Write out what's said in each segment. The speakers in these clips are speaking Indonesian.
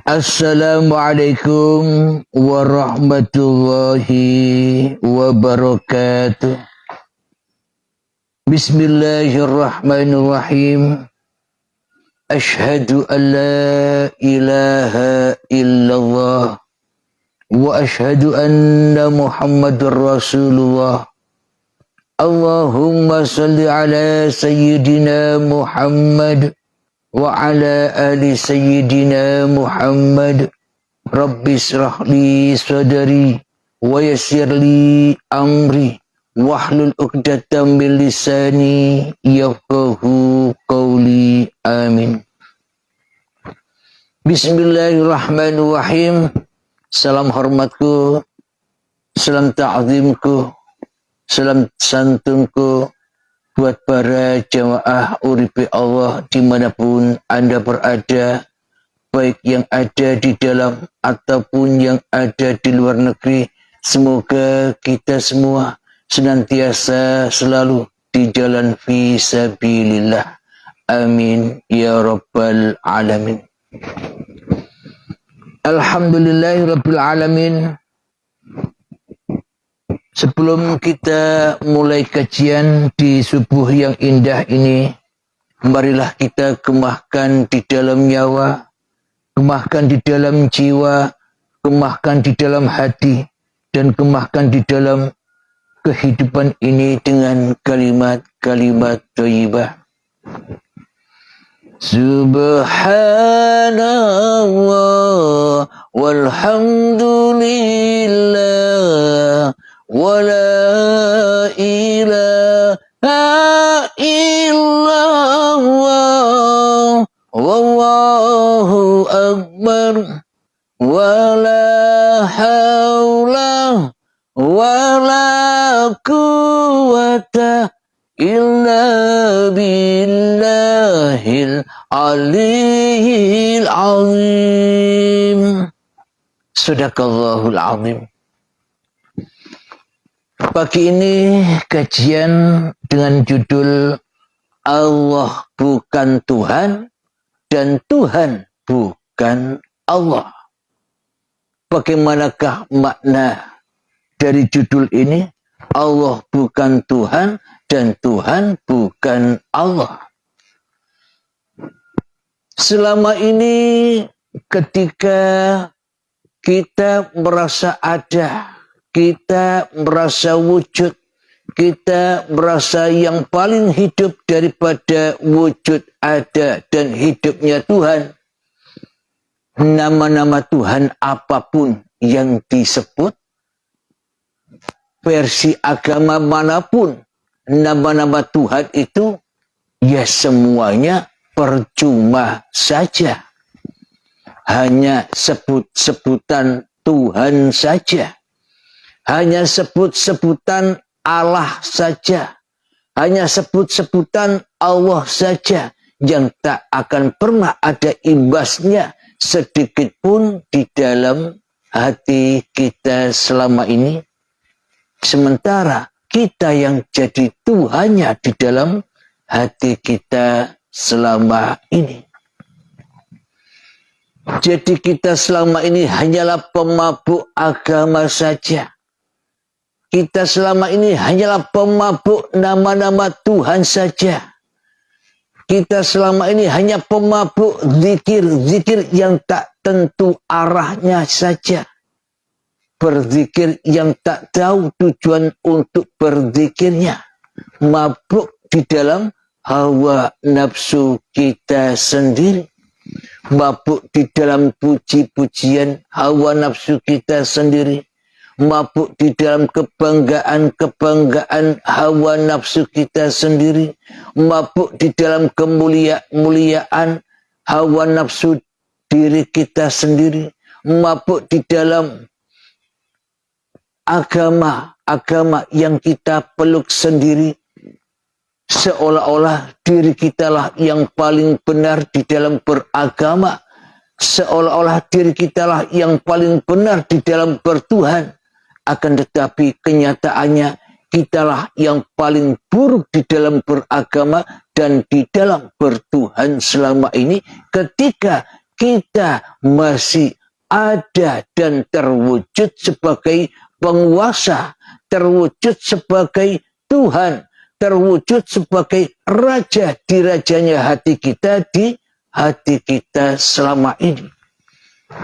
Assalamualaikum warahmatullahi wabarakatuh. Bismillahirrahmanirrahim. Ashhadu an la ilaha illallah wa ashhadu anna Muhammadar Rasulullah. Allahumma salli ala sayyidina Muhammad wa ala ali sayyidina Muhammad. Rabbi israh li sadri wa yassir li amri wahlul 'uqdatam min lisani yafqahu qawli. Amin. Bismillahirrahmanirrahim. Salam hormatku, salam ta'zimku, salam santunku buat para jamaah uripi Allah dimanapun Anda berada, baik yang ada di dalam ataupun yang ada di luar negeri. Semoga kita semua senantiasa selalu di jalan fisabilillah. Amin ya rabbal alamin. Alhamdulillahirabbil alamin. Sebelum kita mulai kajian di subuh yang indah ini, marilah kita kemahkan di dalam nyawa, kemahkan di dalam jiwa, kemahkan di dalam hati, dan kemahkan di dalam kehidupan ini dengan kalimat-kalimat thayyibah. Subhanallah walhamdulillah wa la ilaha illallah wallahu akbar wa la hawla wa la quwwata illa billahil aliyyil azim. Sadaqallahul azim. Pagi ini kajian dengan judul Allah bukan Tuhan dan Tuhan bukan Allah. Bagaimanakah makna dari judul ini? Allah bukan Tuhan dan Tuhan bukan Allah. Selama ini ketika kita merasa ada, kita merasa wujud, kita merasa yang paling hidup daripada wujud ada dan hidupnya Tuhan. Nama-nama Tuhan apapun yang disebut, versi agama manapun, nama-nama Tuhan itu ya semuanya percuma saja. Hanya sebut-sebutan Tuhan saja. Hanya sebut-sebutan Allah saja. Hanya sebut-sebutan Allah saja yang tak akan pernah ada imbasnya sedikit pun di dalam hati kita selama ini. Sementara kita yang jadi Tuhannya di dalam hati kita selama ini. Jadi kita selama ini hanyalah pemabuk agama saja. Kita selama ini hanyalah pemabuk nama-nama Tuhan saja. Kita selama ini hanya pemabuk zikir-zikir yang tak tentu arahnya saja. Berzikir yang tak tahu tujuan untuk berzikirnya. Mabuk di dalam hawa nafsu kita sendiri. Mabuk di dalam puji-pujian hawa nafsu kita sendiri. Mabuk di dalam kebanggaan-kebanggaan hawa nafsu kita sendiri. Mabuk di dalam kemuliaan hawa nafsu diri kita sendiri. Mabuk di dalam agama yang kita peluk sendiri, seolah-olah diri kitalah yang paling benar di dalam beragama, seolah-olah diri kitalah yang paling benar di dalam bertuhan. Akan tetapi kenyataannya kitalah yang paling buruk di dalam beragama dan di dalam bertuhan selama ini, ketika kita masih ada dan terwujud sebagai penguasa, terwujud sebagai Tuhan, terwujud sebagai Raja di rajanya hati kita, di hati kita selama ini.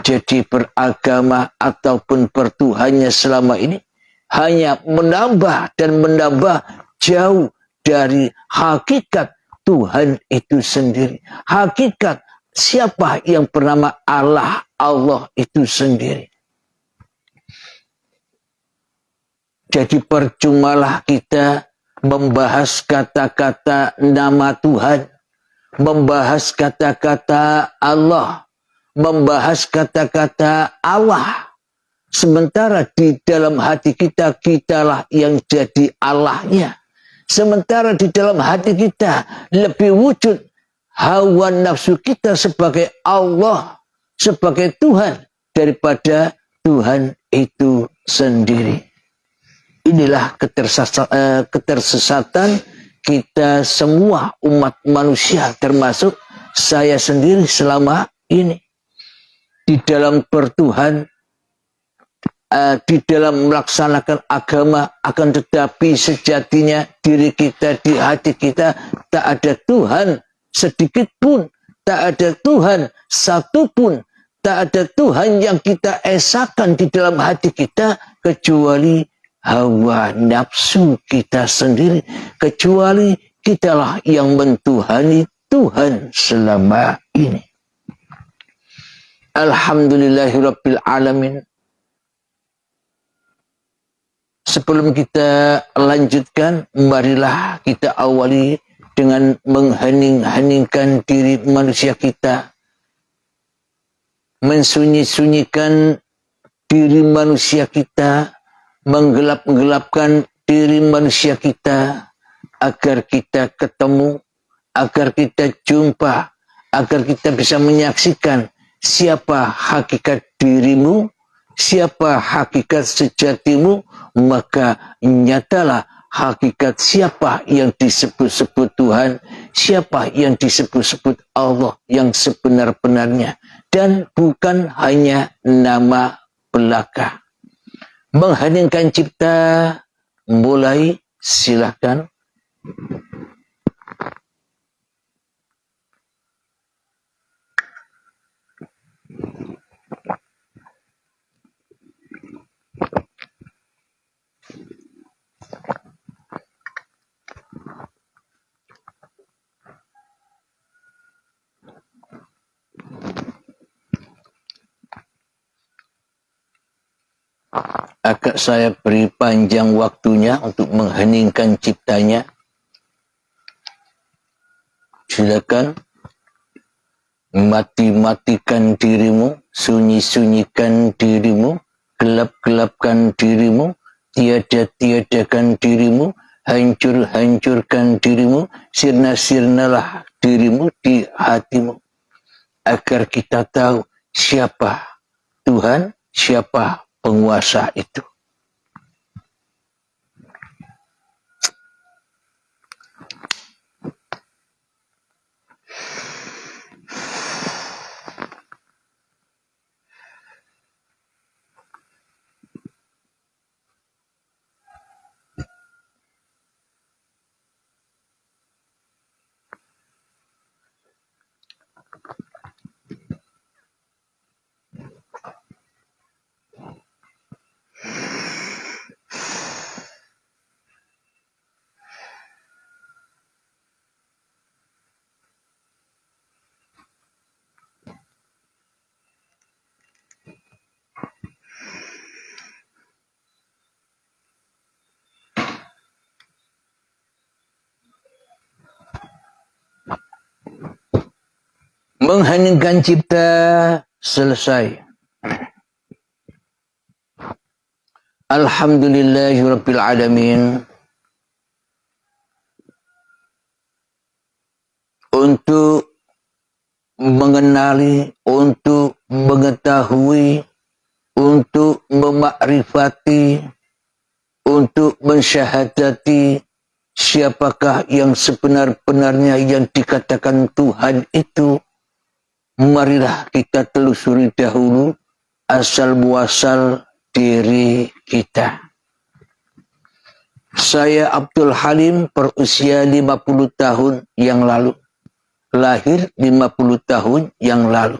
Jadi beragama ataupun bertuhannya selama ini hanya menambah dan menambah jauh dari hakikat Tuhan itu sendiri. Hakikat siapa yang bernama Allah, Allah itu sendiri. Jadi percumalah kita membahas kata-kata nama Tuhan, membahas kata-kata Allah, membahas kata-kata Allah. Sementara di dalam hati kita, kitalah yang jadi Allahnya. Sementara di dalam hati kita lebih wujud hawa nafsu kita sebagai Allah, sebagai Tuhan, daripada Tuhan itu sendiri. Inilah ketersesatan kita semua umat manusia, termasuk saya sendiri selama ini. Di dalam bertuhan, di dalam melaksanakan agama, akan tetapi sejatinya diri kita, di hati kita tak ada Tuhan sedikit pun, tak ada Tuhan satu pun, tak ada Tuhan yang kita esakan di dalam hati kita kecuali hawa nafsu kita sendiri, kecuali kitalah yang mentuhani Tuhan selama ini. Alhamdulillahirabbil alamin. Sebelum kita lanjutkan, marilah kita awali dengan menghening-heningkan diri manusia kita, mensunyi-sunyikan diri manusia kita, menggelap-gelapkan diri manusia kita, agar kita ketemu, agar kita jumpa, agar kita bisa menyaksikan siapa hakikat dirimu, siapa hakikat sejatimu, maka nyatalah hakikat siapa yang disebut-sebut Tuhan, siapa yang disebut-sebut Allah yang sebenar-benarnya, dan bukan hanya nama belaka. Mengheningkan cipta, mulai, silakan. Agak saya beri panjang waktunya untuk mengheningkan ciptanya. Silakan mati-matikan dirimu, sunyi-sunyikan dirimu, gelap-gelapkan dirimu, tiada-tiadakan dirimu, hancur-hancurkan dirimu, sirna-sirnalah dirimu di hatimu, agar kita tahu siapa Tuhan, siapa penguasa itu. Mengheningkan cipta selesai. Alhamdulillahirabbil alamin. Untuk mengenali, untuk mengetahui, untuk memakrifati, untuk mensyahadati siapakah yang sebenar-benarnya yang dikatakan Tuhan itu, marilah kita telusuri dahulu asal muasal diri kita. Saya Abdul Halim berusia 50 tahun yang lalu. Lahir 50 tahun yang lalu.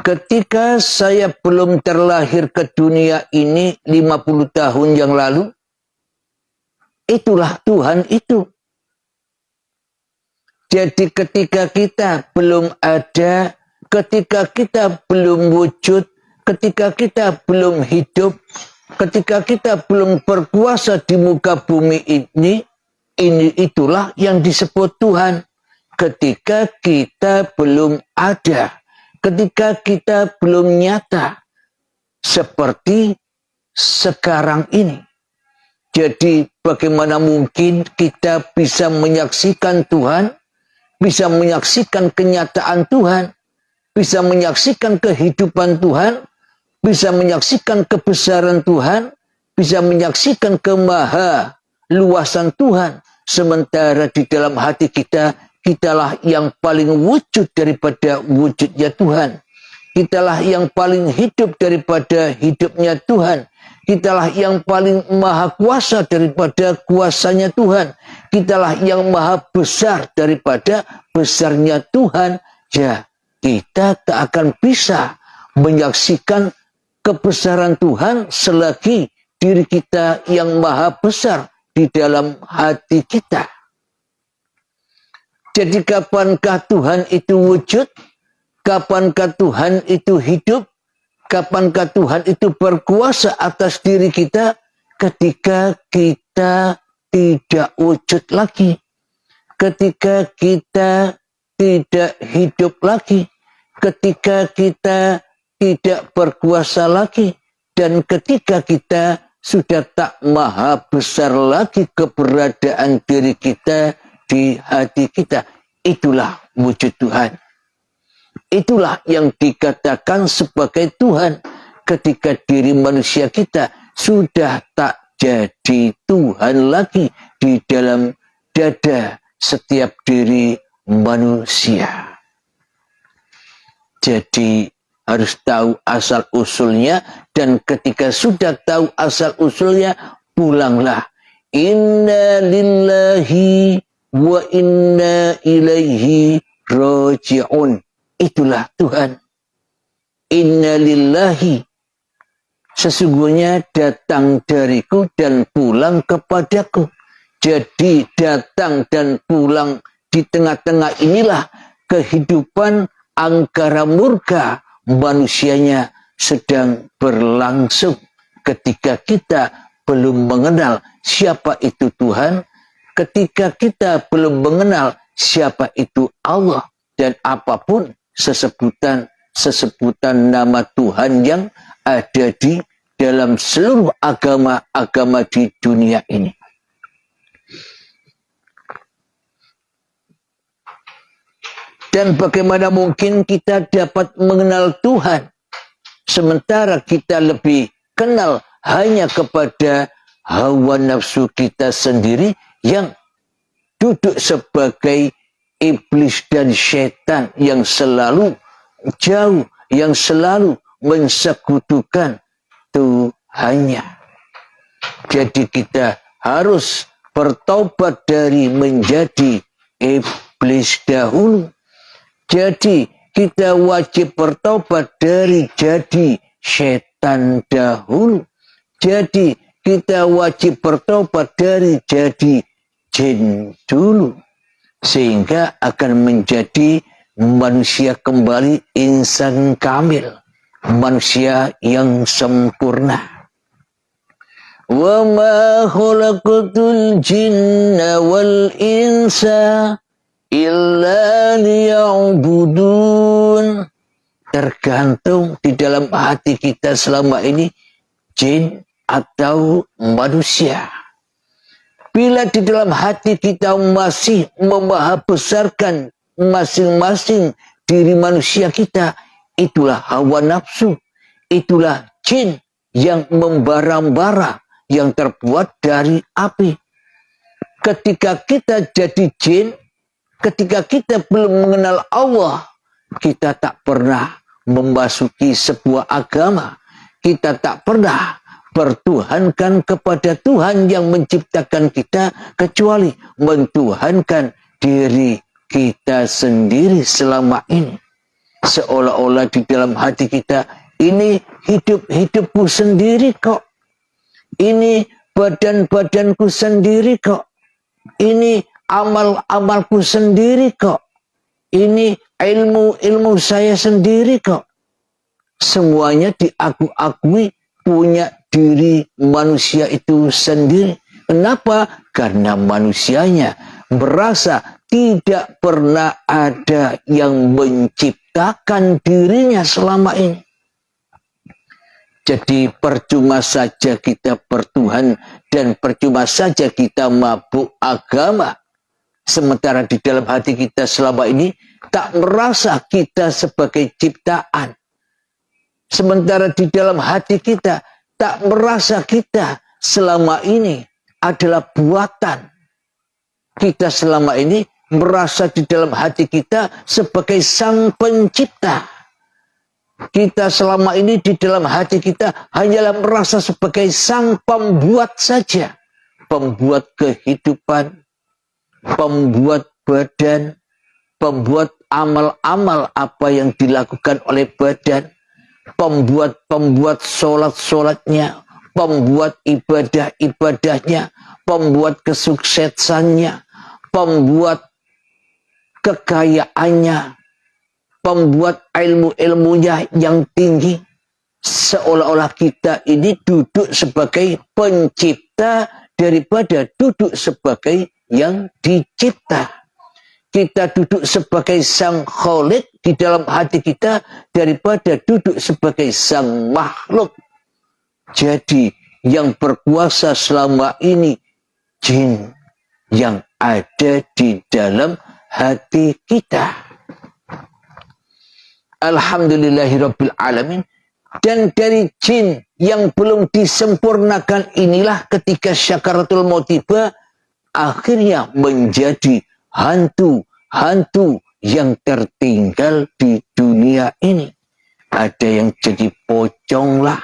Ketika saya belum terlahir ke dunia ini 50 tahun yang lalu, itulah Tuhan itu. Jadi ketika kita belum ada, ketika kita belum wujud, ketika kita belum hidup, ketika kita belum berkuasa di muka bumi ini itulah yang disebut Tuhan. Ketika kita belum ada, ketika kita belum nyata, seperti sekarang ini. Jadi bagaimana mungkin kita bisa menyaksikan Tuhan, bisa menyaksikan kenyataan Tuhan, bisa menyaksikan kehidupan Tuhan, bisa menyaksikan kebesaran Tuhan, bisa menyaksikan kemaha luasan Tuhan. Sementara di dalam hati kita, kitalah yang paling wujud daripada wujudnya Tuhan. Kitalah yang paling hidup daripada hidupnya Tuhan. Kitalah yang paling maha kuasa daripada kuasanya Tuhan. Kitalah yang maha besar daripada besarnya Tuhan. Ya, kita tak akan bisa menyaksikan kebesaran Tuhan selagi diri kita yang maha besar di dalam hati kita. Jadi kapankah Tuhan itu wujud? Kapankah Tuhan itu hidup? Kapankah Tuhan itu berkuasa atas diri kita? Ketika kita tidak wujud lagi. Ketika kita tidak hidup lagi. Ketika kita tidak berkuasa lagi. Dan ketika kita sudah tak maha besar lagi keberadaan diri kita di hati kita. Itulah wujud Tuhan. Itulah yang dikatakan sebagai Tuhan. Ketika diri manusia kita sudah tak jadi Tuhan lagi di dalam dada setiap diri manusia. Jadi harus tahu asal usulnya, dan ketika sudah tahu asal usulnya, pulanglah. Inna lillahi wa inna ilaihi raji'un. Itulah Tuhan. Inna lillahi, sesungguhnya datang dariku dan pulang kepadaku. Jadi datang dan pulang di tengah-tengah inilah kehidupan angkara murka manusianya sedang berlangsung. Ketika kita belum mengenal siapa itu Tuhan, ketika kita belum mengenal siapa itu Allah, dan apapun sesebutan nama Tuhan yang ada di dalam seluruh agama-agama di dunia ini. Dan bagaimana mungkin kita dapat mengenal Tuhan sementara kita lebih kenal hanya kepada hawa nafsu kita sendiri yang duduk sebagai iblis dan syaitan yang selalu jauh, yang selalu mensekutukan Tuhannya. Jadi kita harus bertaubat dari menjadi iblis dahulu. Jadi kita wajib bertaubat dari jadi syaitan dahulu. Jadi kita wajib bertaubat dari jadi jin dulu. Sehingga akan menjadi manusia kembali insan kamil. Manusia yang sempurna. Wa ma khalaqatul jinna wal insa illa liya'budun. Tergantung di dalam hati kita selama ini, jin atau manusia. Bila di dalam hati kita masih memahabesarkan masing-masing diri manusia kita, itulah hawa nafsu, itulah jin yang membara-bara, yang terbuat dari api. Ketika kita jadi jin, ketika kita belum mengenal Allah, kita tak pernah memasuki sebuah agama. Kita tak pernah bertuhankan kepada Tuhan yang menciptakan kita, kecuali mentuhankan diri kita sendiri selama ini. Seolah-olah di dalam hati kita, ini hidupku sendiri kok. Ini badanku sendiri kok. Ini amalku sendiri kok. Ini ilmu saya sendiri kok. Semuanya diakui punya diri manusia itu sendiri. Kenapa? Karena manusianya merasa tidak pernah ada yang menciptakan dirinya selama ini. Jadi percuma saja kita bertuhan dan percuma saja kita mabuk agama. Sementara di dalam hati kita selama ini tak merasa kita sebagai ciptaan. Sementara di dalam hati kita tak merasa kita selama ini adalah buatan. Kita selama ini merasa di dalam hati kita sebagai sang pencipta. Kita selama ini di dalam hati kita hanyalah merasa sebagai sang pembuat saja. Pembuat kehidupan, pembuat badan, pembuat amal-amal apa yang dilakukan oleh badan, pembuat solat-solatnya, pembuat ibadah-ibadahnya, pembuat kesuksesannya, pembuat kekayaannya, pembuat ilmu-ilmunya yang tinggi. Seolah-olah kita ini duduk sebagai pencipta daripada duduk sebagai yang dicipta. Kita duduk sebagai sang Khalik di dalam hati kita daripada duduk sebagai sang makhluk. Jadi yang berkuasa selama ini jin yang ada di dalam hati kita. Alhamdulillahirabbil alamin. Dan dari jin yang belum disempurnakan inilah ketika syakaratul maut tiba, akhirnya menjadi hantu-hantu yang tertinggal di dunia ini. Ada yang jadi pocong lah,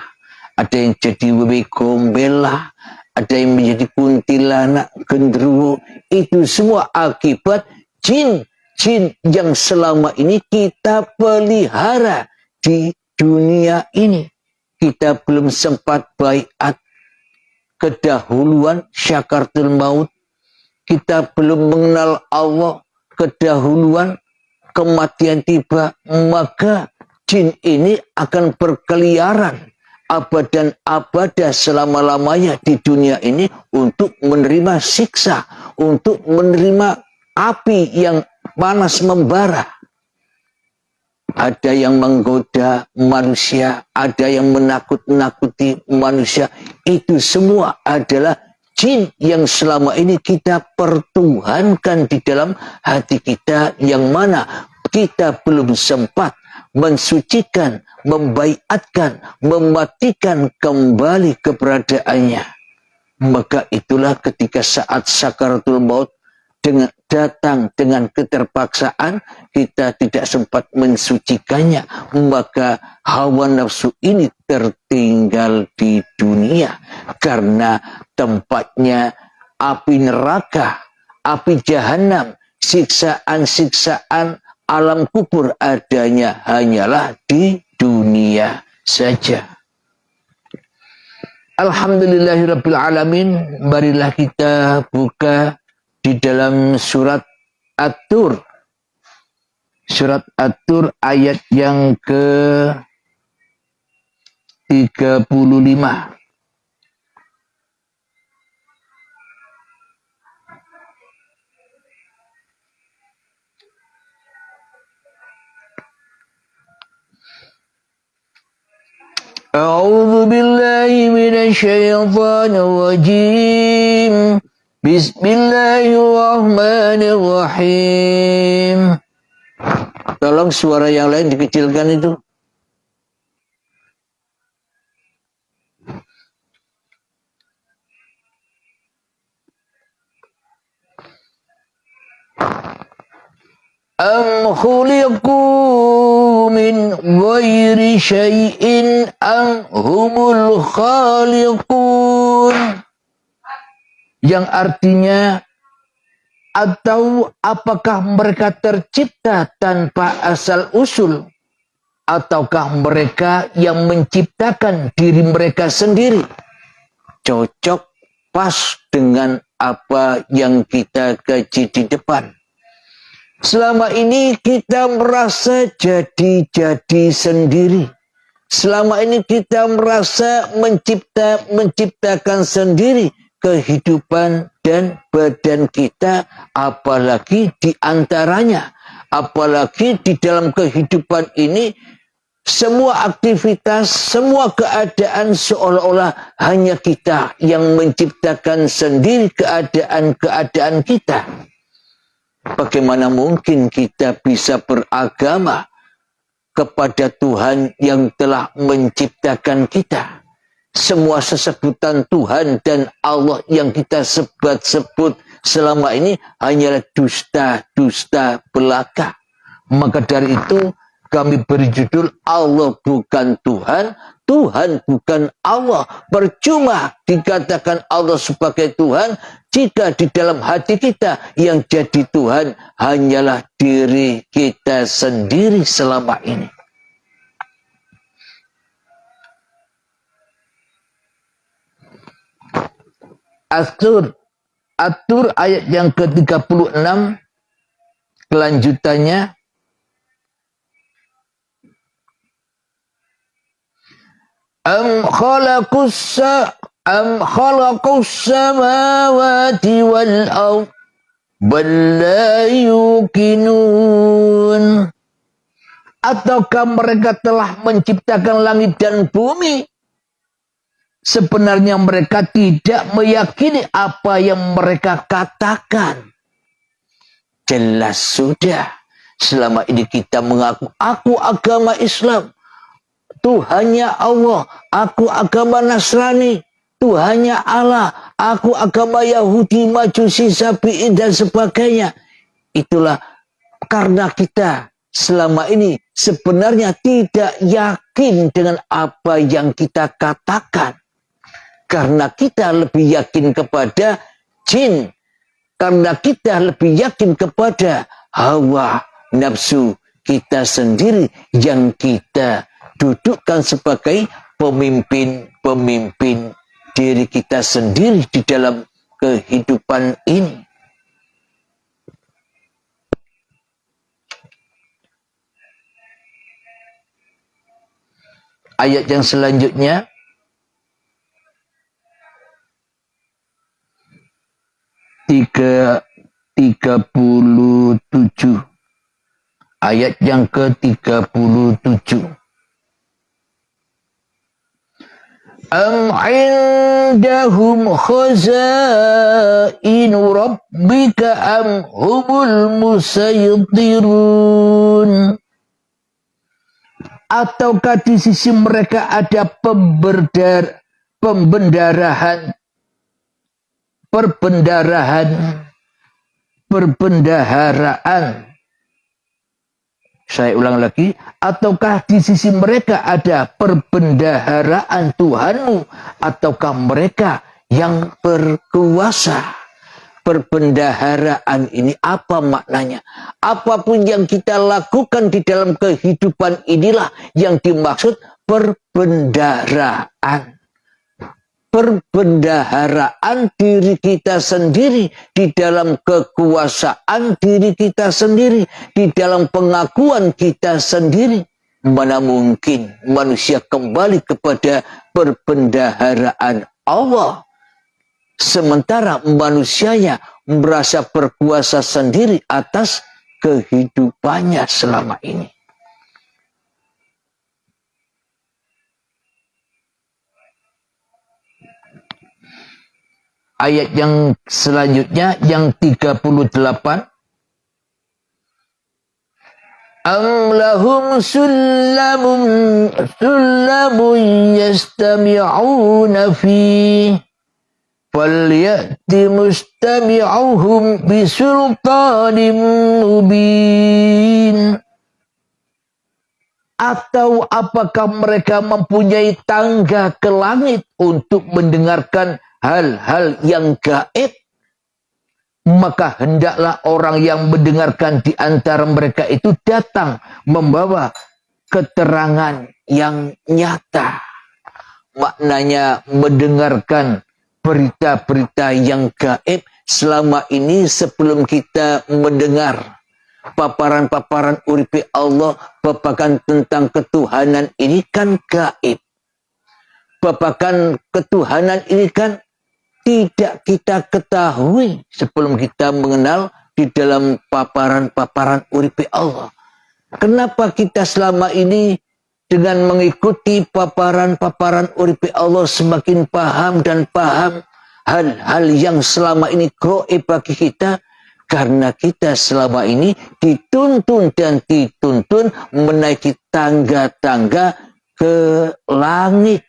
ada yang jadi wewe gombel lah, ada yang menjadi kuntilanak, genderuwo. Itu semua akibat jin yang selama ini kita pelihara di dunia ini. Kita belum sempat baiat kedahuluan syakaratul maut. Kita belum mengenal Allah kedahuluan kematian tiba, maka jin ini akan berkeliaran abadan abada selama-lamanya di dunia ini untuk menerima siksa, untuk menerima api yang panas membara. Ada yang menggoda manusia, ada yang menakut-nakuti manusia. Itu semua adalah jin yang selama ini kita pertuhankan di dalam hati kita, yang mana kita belum sempat mensucikan, membaiatkan, mematikan kembali keberadaannya. Maka itulah ketika saat sakaratul maut datang dengan keterpaksaan, kita tidak sempat mensucikannya, maka hawa nafsu ini tertinggal di dunia. Karena tempatnya api neraka, api jahanam, siksaan-siksaan alam kubur adanya hanyalah di dunia saja. Alhamdulillahirabbil alamin. Marilah kita buka di dalam surat At-Tur. Surat At-Tur ayat yang ke-35. A'udzu billahi minasyaitonir rajim. Bismillahirrahmanirrahim. Tolong suara yang lain dikecilkan itu. am khuliqu min ghairi syai'in am humul khaliqun, yang artinya atau apakah mereka tercipta tanpa asal usul, ataukah mereka yang menciptakan diri mereka sendiri. Cocok pas dengan apa yang kita kaji di depan. Selama ini kita merasa jadi sendiri. Selama ini kita merasa menciptakan sendiri kehidupan dan badan kita, apalagi di antaranya, apalagi di dalam kehidupan ini, semua aktivitas, semua keadaan seolah-olah hanya kita yang menciptakan sendiri keadaan-keadaan kita. Bagaimana mungkin kita bisa beragama kepada Tuhan yang telah menciptakan kita? Semua sesebutan Tuhan dan Allah yang kita sebut-sebut selama ini hanyalah dusta-dusta belaka. Maka dari itu kami beri judul Allah bukan Tuhan, Tuhan bukan Allah. Percuma dikatakan Allah sebagai Tuhan jika di dalam hati kita yang jadi Tuhan hanyalah diri kita sendiri selama ini. Atur ayat yang ke-36 kelanjutannya. Am khalaqus samawati wal ard bal la yuqinun. Ataukah mereka telah menciptakan langit dan bumi? Sebenarnya mereka tidak meyakini apa yang mereka katakan. Jelas sudah. Selama ini kita mengaku, aku agama Islam, Tuhannya Allah, aku agama Nasrani, Tuhannya Allah, aku agama Yahudi, Majusi, Sabi'in dan sebagainya. Itulah karena kita selama ini sebenarnya tidak yakin dengan apa yang kita katakan. Karena kita lebih yakin kepada jin. Karena kita lebih yakin kepada hawa nafsu kita sendiri yang kita dudukkan sebagai pemimpin diri kita sendiri di dalam kehidupan ini. Ayat yang selanjutnya, ke-37. Ayat yang ke-37. Am indahum khazainu rabbika am humul musaytirun. Ataukah di sisi mereka ada perbendaharaan, saya ulang lagi, ataukah di sisi mereka ada perbendaharaan Tuhanmu, ataukah mereka yang berkuasa? Perbendaharaan ini apa maknanya? Apapun yang kita lakukan di dalam kehidupan inilah yang dimaksud perbendaharaan. Perbendaharaan diri kita sendiri di dalam kekuasaan diri kita sendiri, di dalam pengakuan kita sendiri. Mana mungkin manusia kembali kepada perbendaharaan Allah, sementara manusianya merasa berkuasa sendiri atas kehidupannya selama ini. Ayat yang selanjutnya yang 38. Am lahum sullamun yastami'una fi. falyati mustami'uhum bisultanin mubin. Atau apakah mereka mempunyai tangga ke langit untuk mendengarkan hal-hal yang gaib? Maka hendaklah orang yang mendengarkan di antara mereka itu datang membawa keterangan yang nyata. Maknanya mendengarkan berita-berita yang gaib. Selama ini sebelum kita mendengar paparan-paparan uripi Allah, babakan tentang ketuhanan ini kan gaib. Babakan ketuhanan ini kan tidak kita ketahui sebelum kita mengenal di dalam paparan-paparan uripi Allah. Kenapa kita selama ini dengan mengikuti paparan-paparan uripi Allah semakin paham dan paham hal-hal yang selama ini gaib bagi kita? Karena kita selama ini dituntun dan dituntun menaiki tangga-tangga ke langit.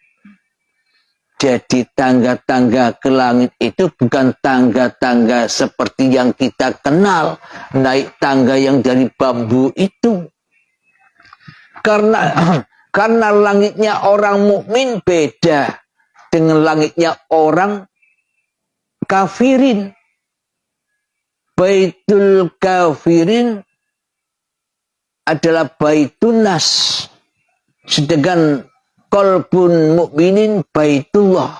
Jadi tangga-tangga ke langit itu bukan tangga-tangga seperti yang kita kenal. Naik tangga yang dari bambu itu. Karena langitnya orang mukmin beda dengan langitnya orang kafirin. Baitul kafirin adalah baitun nas. Sedangkan qalbun mukminin baitullah.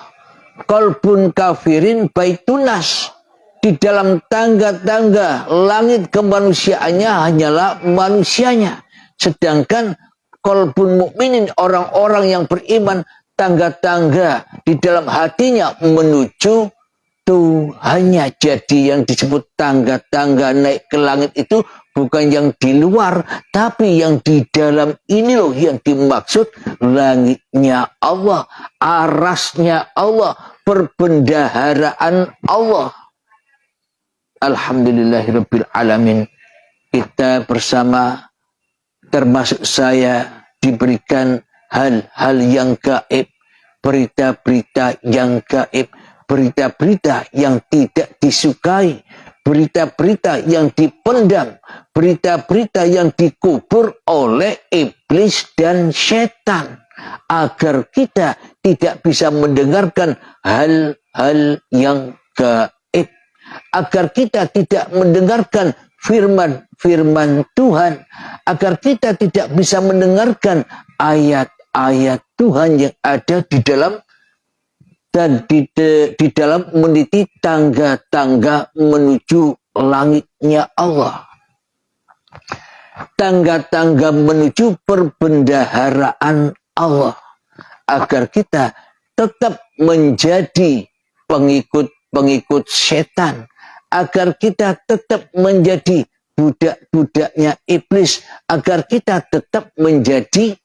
Qalbun kafirin baitun nas. Di dalam tangga-tangga langit kemanusiaannya hanyalah manusianya. Sedangkan qalbun mukminin orang-orang yang beriman, tangga-tangga di dalam hatinya menuju Tuhannya. Jadi yang disebut tangga-tangga naik ke langit itu bukan yang di luar, tapi yang di dalam ini loh yang dimaksud. Langitnya Allah, arasnya Allah, perbendaharaan Allah. Alhamdulillahirabbil alamin. Kita bersama, termasuk saya, diberikan hal-hal yang gaib, berita-berita yang gaib, berita-berita yang tidak disukai, berita-berita yang dipendam, berita-berita yang dikubur oleh iblis dan setan, agar kita tidak bisa mendengarkan hal-hal yang gaib, agar kita tidak mendengarkan firman-firman Tuhan, agar kita tidak bisa mendengarkan ayat-ayat Tuhan yang ada di dalam dan di dalam meniti tangga-tangga menuju langitnya Allah. Tangga-tangga menuju perbendaharaan Allah. Agar kita tetap menjadi pengikut-pengikut setan. Agar kita tetap menjadi budak-budaknya iblis. Agar kita tetap menjadi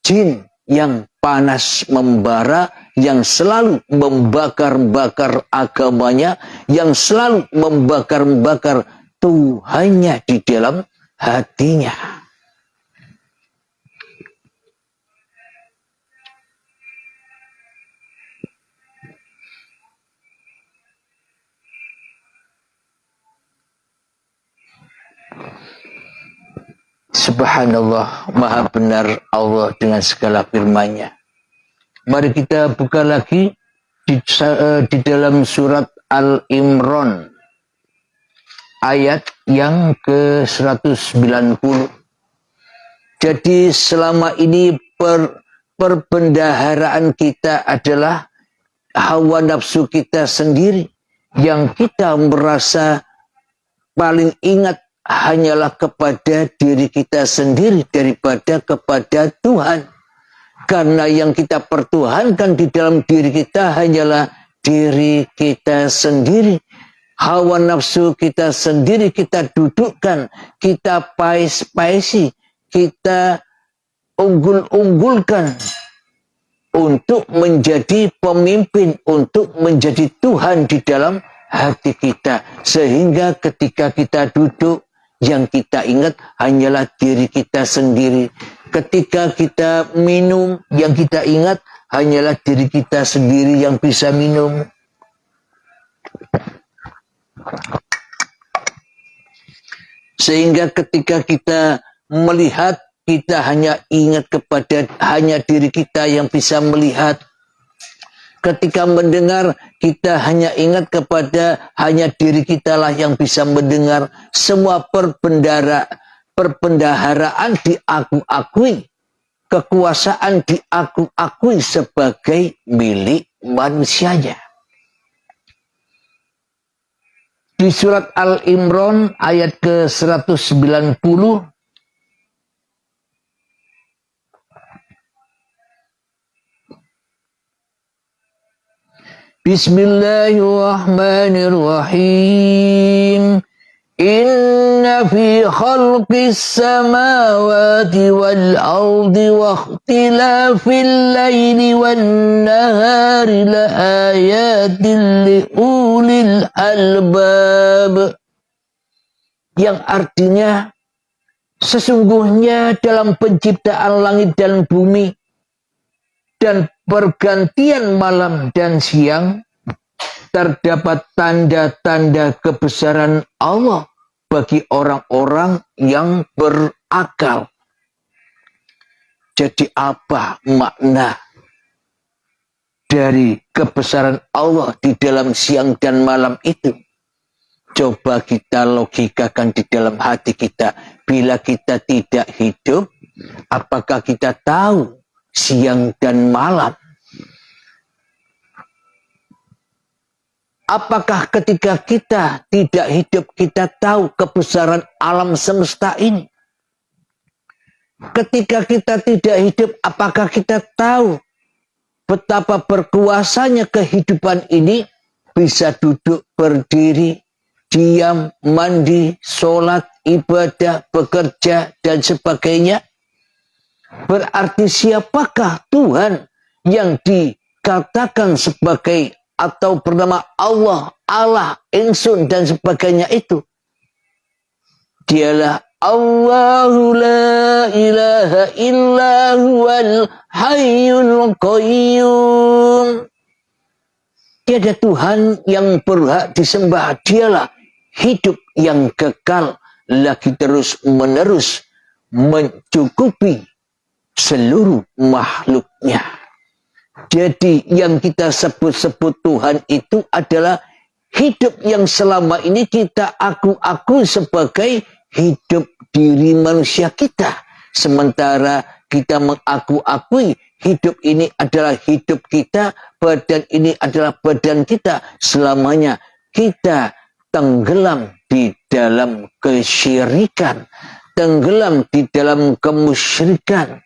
jin yang panas membara, yang selalu membakar-bakar agamanya, yang selalu membakar-bakar Tuhannya di dalam hatinya. Subhanallah, maha benar Allah dengan segala firman-Nya. Mari kita buka lagi di dalam surat Al-Imran ayat yang ke-190. Jadi selama ini perbendaharaan kita adalah hawa nafsu kita sendiri, yang kita merasa paling ingat hanyalah kepada diri kita sendiri daripada kepada Tuhan. Karena yang kita pertuhankan di dalam diri kita hanyalah diri kita sendiri. Hawa nafsu kita sendiri kita dudukkan, kita pais-paisi, kita unggul-unggulkan untuk menjadi pemimpin, untuk menjadi Tuhan di dalam hati kita. Sehingga ketika kita duduk, yang kita ingat hanyalah diri kita sendiri. Ketika kita minum, yang kita ingat hanyalah diri kita sendiri yang bisa minum. Sehingga ketika kita melihat, kita hanya ingat kepada hanya diri kita yang bisa melihat. Ketika mendengar, kita hanya ingat kepada hanya diri kita lah yang bisa mendengar. Semua perbendaharaan diaku-akui. Kekuasaan diaku-akui sebagai milik manusianya. Di surat Al-Imran ayat ke-190, Bismillahirrahmanirrahim. Inna fi khalqis samawati wal ardi wa ikhtilafil laili wan nahari la ayatin li ulil albab. Yang artinya, sesungguhnya dalam penciptaan langit dan bumi dan pergantian malam dan siang terdapat tanda-tanda kebesaran Allah bagi orang-orang yang berakal. Jadi apa makna dari kebesaran Allah di dalam siang dan malam itu? Coba kita logikakan di dalam hati kita. Bila kita tidak hidup, apakah kita tahu siang dan malam? Apakah ketika kita tidak hidup, kita tahu kebesaran alam semesta ini? Ketika kita tidak hidup, apakah kita tahu betapa berkuasanya kehidupan ini? Bisa duduk, berdiri, diam, mandi, sholat, ibadah, bekerja, dan sebagainya. Berarti siapakah Tuhan yang dikatakan sebagai atau bernama Allah, Allah, Insun, dan sebagainya itu? Dialah Allahu la ilaha illa huwal hayyul qayyum. Tiada Tuhan yang berhak disembah. Dialah hidup yang kekal, lagi terus menerus mencukupi seluruh makhluknya. Jadi yang kita sebut-sebut Tuhan itu adalah hidup yang selama ini kita aku sebagai hidup diri manusia kita. Sementara kita mengaku-akui hidup ini adalah hidup kita, badan ini adalah badan kita. Selamanya kita tenggelam di dalam kesyirikan, tenggelam di dalam kemusyrikan,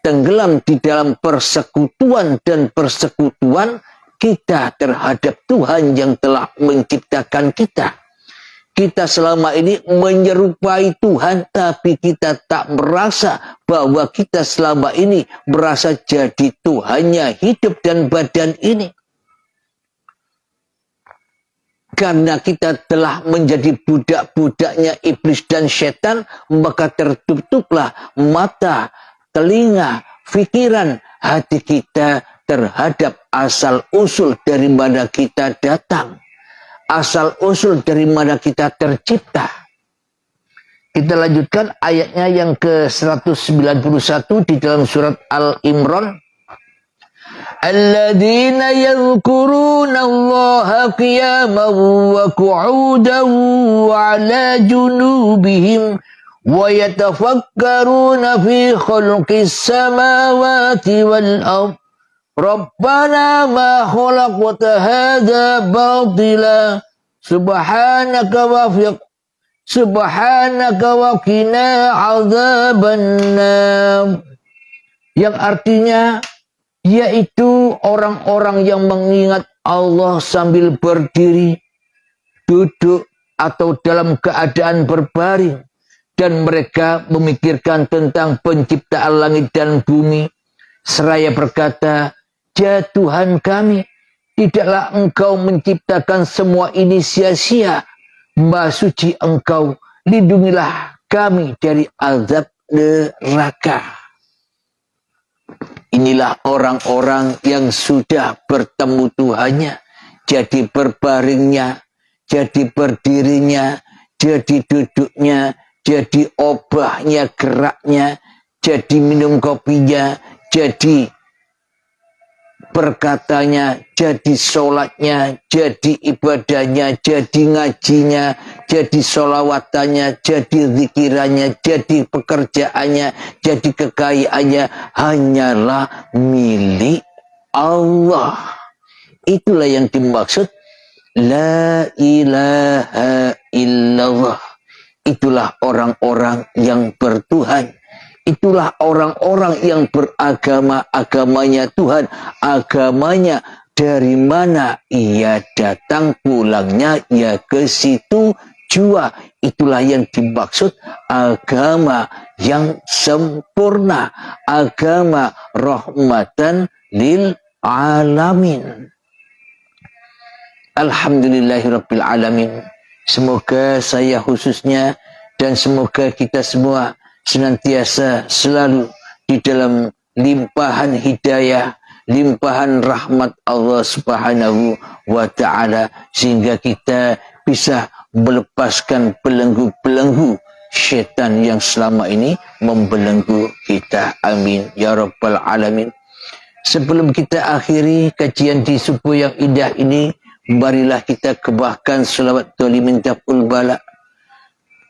tenggelam di dalam persekutuan dan persekutuan kita terhadap Tuhan yang telah menciptakan kita. Kita selama ini menyerupai Tuhan, tapi kita tak merasa bahwa kita selama ini merasa jadi Tuhannya hidup dan badan ini. Karena kita telah menjadi budak-budaknya iblis dan setan, maka tertutuplah mata, telinga, pikiran, hati kita terhadap asal-usul dari mana kita datang. Asal-usul dari mana kita tercipta. Kita lanjutkan ayatnya yang ke-191 di dalam surat Al-Imran. Alladzina yadhkuruna Allaha qiyaman wa qu'udan wa 'ala junubihim wa yatafakkaruna fi khalqis samawati wal ardh. Rabbana ma khalaqta hadza batila subhanaka wa qina adzabannar. Yang artinya yaitu orang-orang yang mengingat Allah sambil berdiri, duduk, atau dalam keadaan berbaring, dan mereka memikirkan tentang penciptaan langit dan bumi, seraya berkata, "Ya Tuhan kami, tidaklah Engkau menciptakan semua ini sia-sia. Maha suci Engkau, lindungilah kami dari azab neraka." Inilah orang-orang yang sudah bertemu Tuhannya, jadi berbaringnya, jadi berdirinya, jadi duduknya, jadi obahnya, geraknya, jadi minum kopinya, jadi perkatanya, jadi sholatnya, jadi ibadahnya, jadi ngajinya, jadi sholawatannya, jadi zikirannya, jadi pekerjaannya, jadi kekayaannya hanyalah milik Allah. Itulah yang dimaksud la ilaha illallah. Itulah orang-orang yang bertuhan. Itulah orang-orang yang beragama, agamanya Tuhan, agamanya dari mana ia datang, pulangnya ia ke situ jua. Itulah yang dimaksud agama yang sempurna, agama rahmatan lil alamin. Alhamdulillahirabbil alamin. Semoga saya khususnya dan semoga kita semua senantiasa selalu di dalam limpahan hidayah, limpahan rahmat Allah Subhanahu wa ta'ala, sehingga kita bisa melepaskan belenggu-belenggu syaitan yang selama ini membelenggu kita. Amin ya rabbal alamin. Sebelum kita akhiri kajian di subuh yang indah ini, marilah kita kebahkan selawat dolimin daf'ul bala.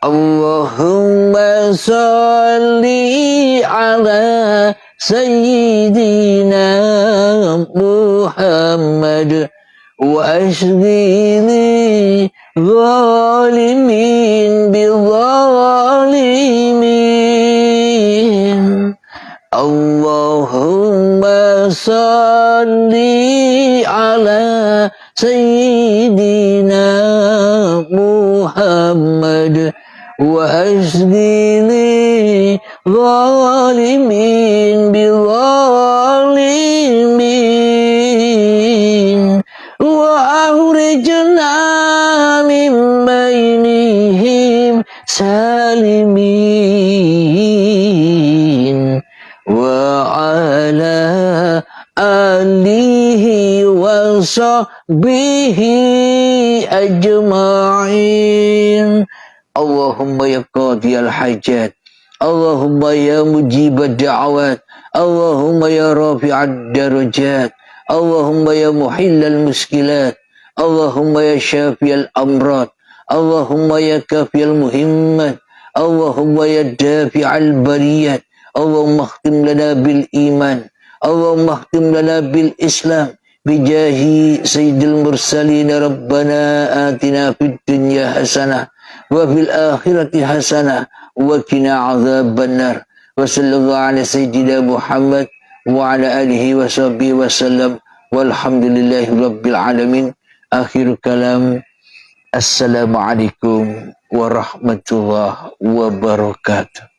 Allahumma salli ala sayyidina Muhammad wa ashghili zalimin bizalimin. Allahumma salli ala sayyidina Muhammad wa ashghili zalimin bizalimin wa akhrijna min bainihim salimin wa ala alihi wa sahbihi ajma'in. Allahumma ya qadiyal hajat, Allahumma ya mujibad da'awat, Allahumma ya rafi'ad darajat, Allahumma ya muhillal muskilat, Allahumma ya syafiyal amrat, Allahumma ya kafiyal muhimmat, Allahumma ya dafi'al bariyat. Allahumma khtim lana bil iman, Allahumma khtim lana bil islam, bijahi sayyidil mursalin. Rabbana atina fid dunya hasanah wa fil akhirati hasanah wa qina adzabannar. Wa sallallahu ala sayyidina Muhammad wa ala alihi wa sahbihi wa sallam. Walhamdulillahi rabbil alamin. Akhir kalam. Assalamualaikum warahmatullahi wabarakatuh.